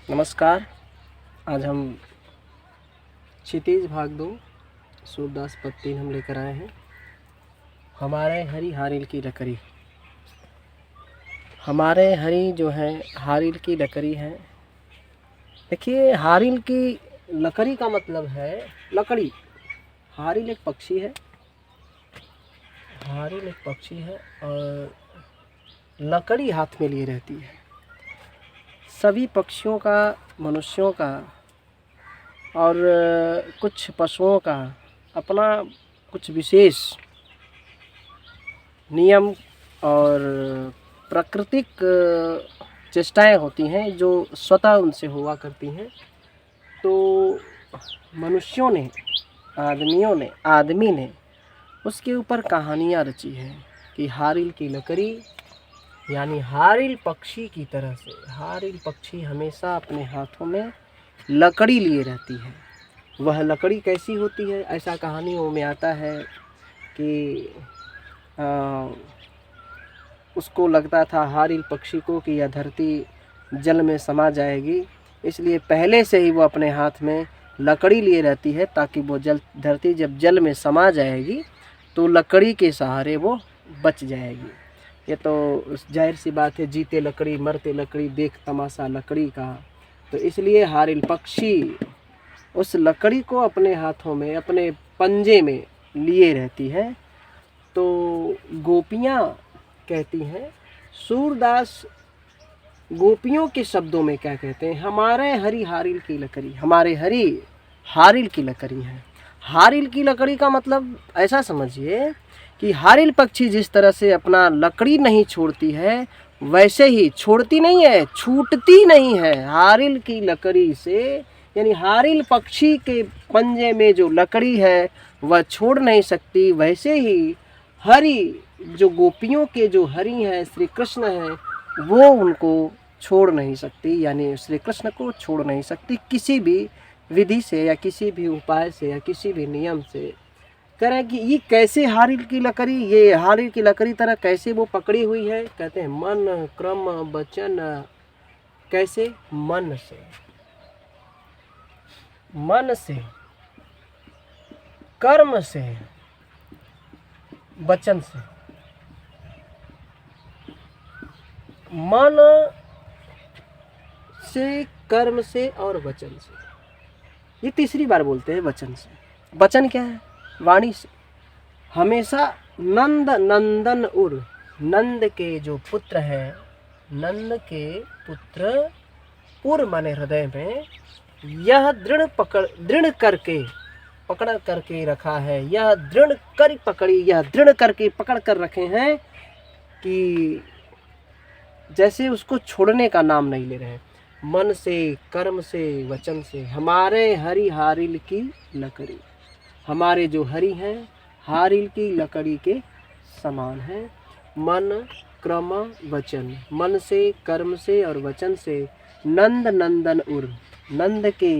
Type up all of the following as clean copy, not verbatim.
नमस्कार। आज हम क्षितिज भाग 2 सूरदास पद 3 हम लेकर आए हैं। हमारे हरी हारिल की लकड़ी। हमारे हरी जो है हारिल की लकड़ी है। देखिए, हारिल की लकड़ी का मतलब है लकड़ी। हारिल एक पक्षी है। हारिल एक पक्षी है और लकड़ी हाथ में लिए रहती है। सभी पक्षियों का, मनुष्यों का और कुछ पशुओं का अपना कुछ विशेष नियम और प्राकृतिक चेष्टाएं होती हैं जो स्वतः उनसे हुआ करती हैं। तो मनुष्यों ने, आदमी ने उसके ऊपर कहानियाँ रची हैं कि हारिल की लकड़ी, यानी हारिल पक्षी की तरह से हारिल पक्षी हमेशा अपने हाथों में लकड़ी लिए रहती है। वह लकड़ी कैसी होती है? ऐसा कहानियों में आता है कि उसको लगता था हारिल पक्षी को कि यह धरती जल में समा जाएगी, इसलिए पहले से ही वो अपने हाथ में लकड़ी लिए रहती है ताकि वो धरती जब जल में समा जाएगी तो लकड़ी के सहारे वो बच जाएगी। ये तो जाहिर सी बात है, जीते लकड़ी मरते लकड़ी, देख तमाशा लकड़ी का। तो इसलिए हारिल पक्षी उस लकड़ी को अपने हाथों में, अपने पंजे में लिए रहती है। तो गोपियाँ कहती हैं, सूरदास गोपियों के शब्दों में क्या कहते हैं? हमारे हरी हारिल की लकड़ी। हमारे हरी हारिल की लकड़ी है। हारिल की लकड़ी का मतलब ऐसा समझिए कि हारिल पक्षी जिस तरह से अपना लकड़ी नहीं छोड़ती है, वैसे ही छोड़ती नहीं है, छूटती नहीं है। हारिल की लकड़ी से, यानी हारिल पक्षी के पंजे में जो लकड़ी है वह छोड़ नहीं सकती। वैसे ही हरि, जो गोपियों के जो हरि हैं, श्री कृष्ण हैं, वो उनको छोड़ नहीं सकती, यानी श्री कृष्ण को छोड़ नहीं सकती किसी भी विधि से या किसी भी उपाय से या किसी भी नियम से। कह रहे हैं कि ये कैसे हारिल की लकड़ी, ये हारिल की लकड़ी तरह कैसे वो पकड़ी हुई है? कहते हैं मन क्रम वचन। कैसे? मन से, मन से, कर्म से, वचन से। मन से, कर्म से और वचन से। ये तीसरी बार बोलते हैं वचन से। वचन क्या है? वाणी से। हमेशा नंद नंदन उर, नंद के जो पुत्र हैं, नंद के पुत्र उर माने हृदय में, यह दृढ़ करके पकड़ करके रखा है। यह दृढ़ कर पकड़ी, यह दृढ़ करके पकड़ कर रखे हैं कि जैसे उसको छोड़ने का नाम नहीं ले रहे हैं। मन से, कर्म से, वचन से। हमारे हरी हारिल की लकड़ी। हमारे जो हरि हैं हारिल की लकड़ी के समान है। मन क्रम वचन, मन से, कर्म से और वचन से नंद नंदन उर, नंद के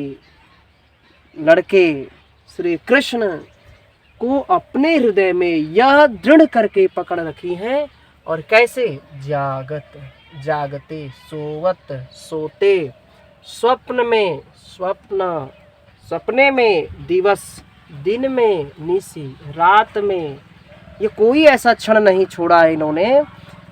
लड़के श्री कृष्ण को अपने हृदय में यह दृढ़ करके पकड़ रखी हैं। और कैसे? जागत, जागते, सोवत, सोते, स्वप्न में, सपने में, दिवस, दिन में, निशी, रात में। ये कोई ऐसा क्षण नहीं छोड़ा है इन्होंने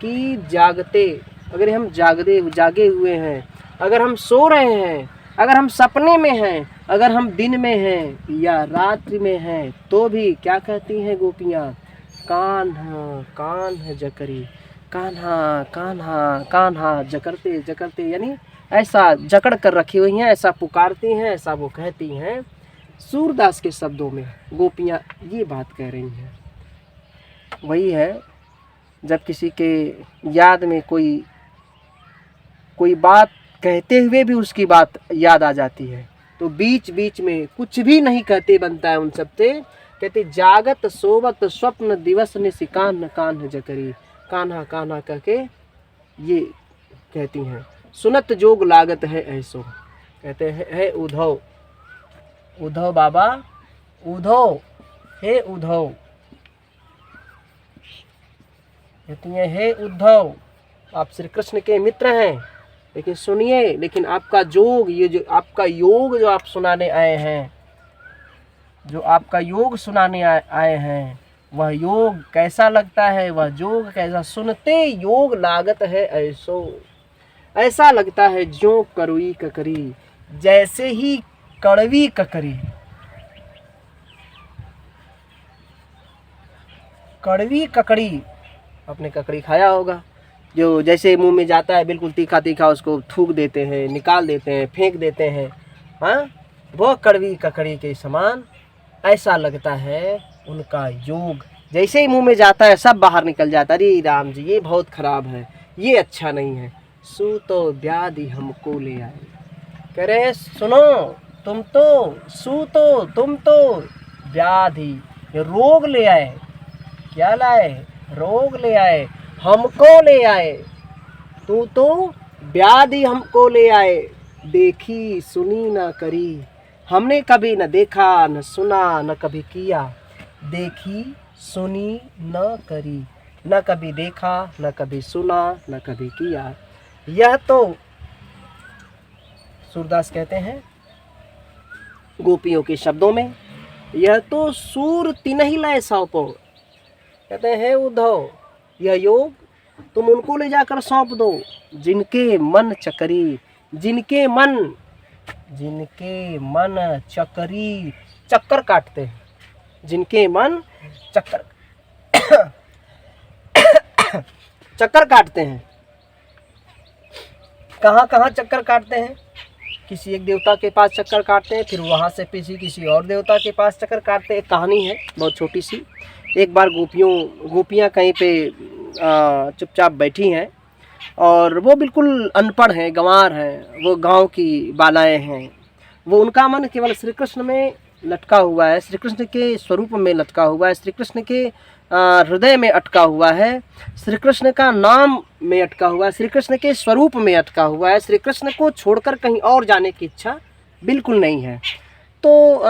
कि जागते, अगर हम जागे हुए हैं, अगर हम सो रहे हैं, अगर हम सपने में हैं, अगर हम दिन में हैं या रात्रि में हैं, तो भी क्या कहती हैं गोपियाँ? कान्हा कान्हा जकरी, कान्हा कान्हा कान्हा, जकरते जकरते, यानी ऐसा जकड़ कर रखी हुई हैं, ऐसा पुकारती हैं, ऐसा वो कहती हैं। सूरदास के शब्दों में गोपियाँ ये बात कह रही हैं। वही है, जब किसी के याद में कोई बात कहते हुए भी उसकी बात याद आ जाती है, तो बीच बीच में कुछ भी नहीं कहते बनता है उन सबसे। कहते जागत सोवत स्वप्न दिवस निशि, कान्हा कान्हा जकरी, कान्हा कान्हा करके ये कहती हैं। सुनत जोग लागत है ऐसो। कहते हैं है उद्धव, उद्धव बाबा, उद्धव, हे उद्धव। कहती हैं हे उद्धव, आप श्री कृष्ण के मित्र हैं, लेकिन सुनिए, लेकिन आपका जोग, ये जो आपका योग जो आप सुनाने आए हैं, जो आपका योग सुनाने आए हैं, वह योग कैसा लगता है, वह जोग कैसा, सुनते योग लागत है ऐसो, ऐसा लगता है जो करुई ककरी, जैसे ही कड़वी ककरी, कड़वी ककड़ी, आपने ककड़ी खाया होगा, जो जैसे मुंह में जाता है बिल्कुल तीखा तीखा, उसको थूक देते हैं, निकाल देते हैं, फेंक देते हैं, हाँ, वो कड़वी ककड़ी के समान ऐसा लगता है उनका योग। जैसे ही मुंह में जाता है सब बाहर निकल जाता है, अरे राम जी ये बहुत खराब है, ये अच्छा नहीं है। सू तो व्याधि हमको ले आए, कह रहे सुनो, तुम तो तुम तो व्याधि, रोग ले आए। क्या लाए? रोग ले आए, हमको ले आए। तू तो व्याधि हमको ले आए, देखी सुनी ना करी, हमने कभी न देखा न सुना न कभी किया, देखी सुनी न करी, न कभी देखा न कभी सुना न कभी किया। यह तो सूरदास कहते हैं गोपियों के शब्दों में, यह तो सूर तिनहि लय सौंपो, कहते हैं उद्धव यह योग तुम उनको ले जाकर सौंप दो जिनके मन चकरी, जिनके मन चकरी, चक्कर काटते हैं, जिनके मन चक्कर चक्कर काटते हैं। कहाँ कहाँ चक्कर काटते हैं? किसी एक देवता के पास चक्कर काटते हैं, फिर वहाँ से किसी और देवता के पास चक्कर काटते हैं। एक कहानी है बहुत छोटी सी। एक बार गोपियाँ कहीं पे चुपचाप बैठी हैं और वो बिल्कुल अनपढ़ हैं, गंवार हैं, वो गांव की बालाएं हैं। वो उनका मन केवल श्री कृष्ण में लटका हुआ है, श्री कृष्ण के स्वरूप में लटका हुआ है, श्री कृष्ण के हृदय में अटका हुआ है, श्री कृष्ण का नाम में अटका हुआ है, श्री कृष्ण के स्वरूप में अटका हुआ है। श्री कृष्ण को छोड़कर कहीं और जाने की इच्छा बिल्कुल नहीं है। तो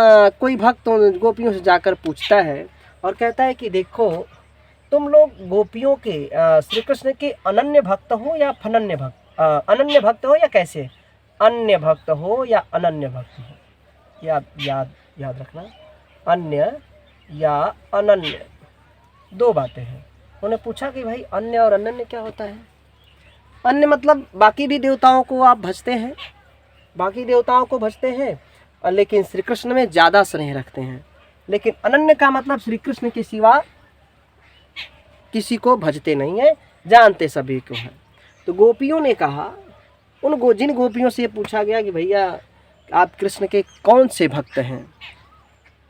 कोई भक्त गोपियों से जाकर पूछता है और कहता है कि देखो तुम लोग गोपियों के श्री कृष्ण के अनन्य भक्त हो या फनन्य भक्त, अनन्य भक्त हो या कैसे, अन्य भक्त हो या अनन्य भक्त हो, याद रखना, अन्य या अनन्य, दो बातें हैं। उन्होंने पूछा कि भाई अन्य और अनन्य क्या होता है? अन्य मतलब बाकी भी देवताओं को आप भजते हैं, बाकी देवताओं को भजते हैं लेकिन श्री कृष्ण में ज़्यादा स्नेह रखते हैं। लेकिन अनन्य का मतलब श्री कृष्ण के सिवा किसी को भजते नहीं है, जानते सभी को है। तो गोपियों ने कहा, जिन गोपियों से पूछा गया कि भैया आप कृष्ण के कौन से भक्त हैं,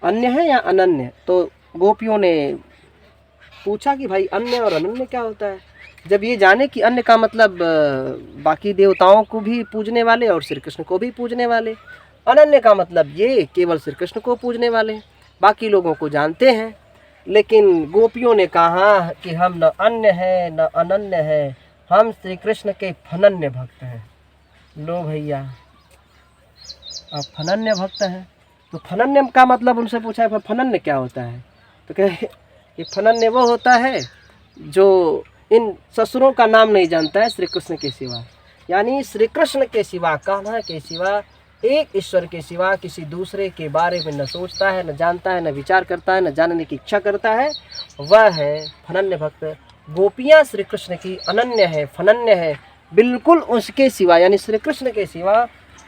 अन्य है या अनन्य, तो गोपियों ने पूछा कि भाई अन्य और अनन्य क्या होता है। जब ये जाने कि अन्य का मतलब बाकी देवताओं को भी पूजने वाले और श्री कृष्ण को भी पूजने वाले, अनन्य का मतलब ये केवल श्री कृष्ण को पूजने वाले, बाकी लोगों को जानते हैं। लेकिन गोपियों ने कहा कि हम न अन्य है न अनन्य है, हम श्री कृष्ण के फनन्य भक्त हैं। लो भैया आप फनन्य भक्त हैं, तो फनन्य का मतलब उनसे पूछा है फनन्य क्या होता है? तो कहे कि फनन्य वो होता है जो इन ससुरों का नाम नहीं जानता है श्री कृष्ण के सिवा, यानी श्री कृष्ण के सिवा, कान्हा के सिवा, एक ईश्वर के सिवा किसी दूसरे के बारे में न सोचता है, न जानता है, न विचार करता है, न जानने की इच्छा करता है, वह है फनन्य भक्त। गोपियाँ श्री कृष्ण की अनन्य है, फनन्य है, बिल्कुल उसके सिवा यानी श्री कृष्ण के सिवा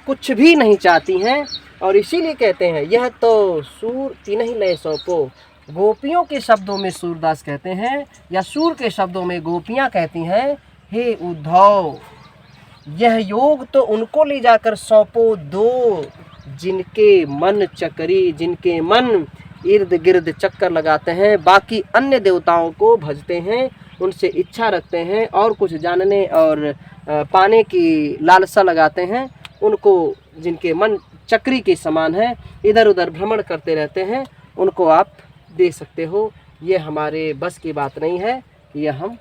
कुछ भी नहीं चाहती हैं। और इसीलिए कहते हैं यह तो सूर तिनहि लय सौंपो। गोपियों के शब्दों में सूरदास कहते हैं, या सूर के शब्दों में गोपियाँ कहती हैं, हे उद्धव यह योग तो उनको ले जाकर सौंपो दो जिनके मन चकरी, जिनके मन इर्द गिर्द चक्कर लगाते हैं, बाकी अन्य देवताओं को भजते हैं, उनसे इच्छा रखते हैं और कुछ जानने और पाने की लालसा लगाते हैं, उनको जिनके मन चक्री के समान है, इधर उधर भ्रमण करते रहते हैं, उनको आप दे सकते हो। ये हमारे बस की बात नहीं है कि यह हम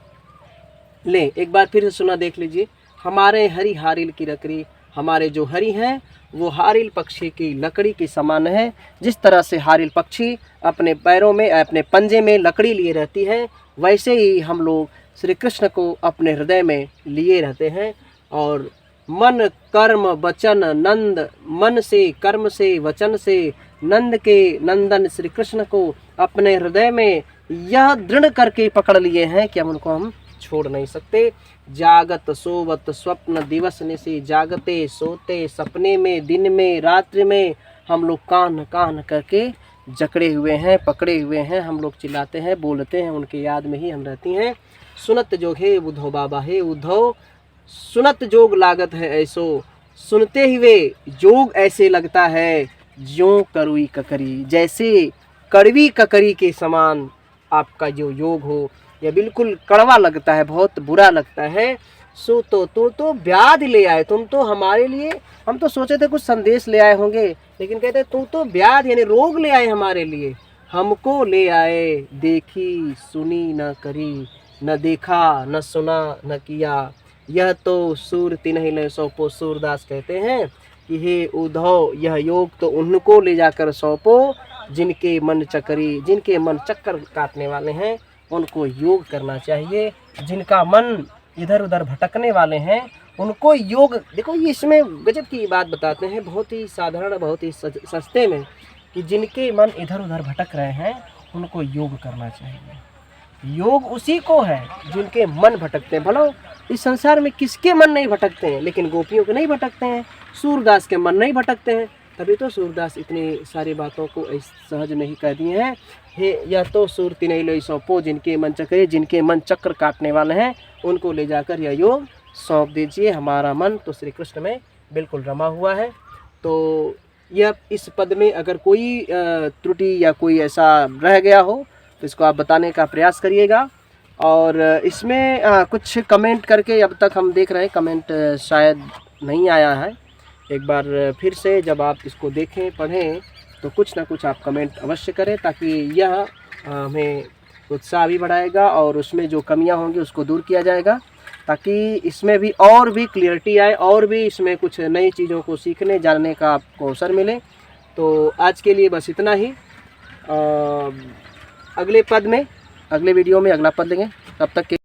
लें। एक बार फिर से सुना देख लीजिए, हमारे हरि हारिल की लकड़ी, हमारे जो हरि हैं वो हारिल पक्षी की लकड़ी के समान है। जिस तरह से हारिल पक्षी अपने पैरों में, अपने पंजे में लकड़ी लिए रहती है, वैसे ही हम लोग श्री कृष्ण को अपने हृदय में लिए रहते हैं। और मन कर्म वचन नंद, मन से कर्म से वचन से नंद के नंदन श्री कृष्ण को अपने हृदय में यह दृढ़ करके पकड़ लिए हैं कि हम छोड़ नहीं सकते। जागत सोवत स्वप्न दिवस निशि, जागते सोते सपने में दिन में रात्रि में हम लोग कान कान करके जकड़े हुए हैं, पकड़े हुए हैं। हम लोग चिल्लाते हैं, बोलते हैं, उनके याद में ही हम रहती हैं। सुनत जोग हे उद्धव बाबा, हे उद्धव सुनत जोग लागत है ऐसो, सुनते हुए जोग ऐसे लगता है ज्यों करुई ककरी, जैसे कड़वी ककरी के समान आपका जो योग हो, यह बिल्कुल कड़वा लगता है, बहुत बुरा लगता है। सो तो व्याध ले आए, तुम तो हमारे लिए, हम तो सोचे थे कुछ संदेश ले आए होंगे, लेकिन कहते तुम तो व्याध यानी रोग ले आए हमारे लिए, हमको ले आए। देखी सुनी न करी, न देखा न सुना न किया, यह तो सूर तिन्हि ले सौंपो। सूरदास कहते हैं कि हे उद्धव, यह योग तो उनको ले जाकर सौंपो जिनके मन चक्री, जिनके मन चक्कर काटने वाले हैं, उनको योग करना चाहिए। जिनका मन इधर उधर भटकने वाले हैं उनको योग, देखो ये इसमें गजब की बात बताते हैं, बहुत ही साधारण, बहुत ही सस्ते में, कि जिनके मन इधर उधर भटक रहे हैं उनको योग करना चाहिए। योग उसी को है जिनके मन भटकते हैं। भला इस संसार में किसके मन नहीं भटकते हैं, लेकिन गोपियों के नहीं भटकते हैं, सूरदास के मन नहीं भटकते हैं, तभी तो सूरदास इतनी सारी बातों को सहज नहीं कह दिए हैं। हे यह तो सूर तिन्हि ले सौंपो, जिनके मन चक्रे, जिनके मन चक्र काटने वाले हैं, उनको ले जाकर यह योग सौंप दीजिए। हमारा मन तो श्री कृष्ण में बिल्कुल रमा हुआ है। तो यह इस पद में अगर कोई त्रुटि या कोई ऐसा रह गया हो तो इसको आप बताने का प्रयास करिएगा। और इसमें कुछ कमेंट करके, अब तक हम देख रहे हैं कमेंट शायद नहीं आया है। एक बार फिर से जब आप इसको देखें, पढ़ें, तो कुछ ना कुछ आप कमेंट अवश्य करें, ताकि यह हमें उत्साह भी बढ़ाएगा और उसमें जो कमियां होंगी उसको दूर किया जाएगा, ताकि इसमें भी और भी क्लियरिटी आए और भी इसमें कुछ नई चीज़ों को सीखने जानने का आपको अवसर मिले। तो आज के लिए बस इतना ही। अगले पद में, अगले वीडियो में अगला पद लेंगे, तब तक के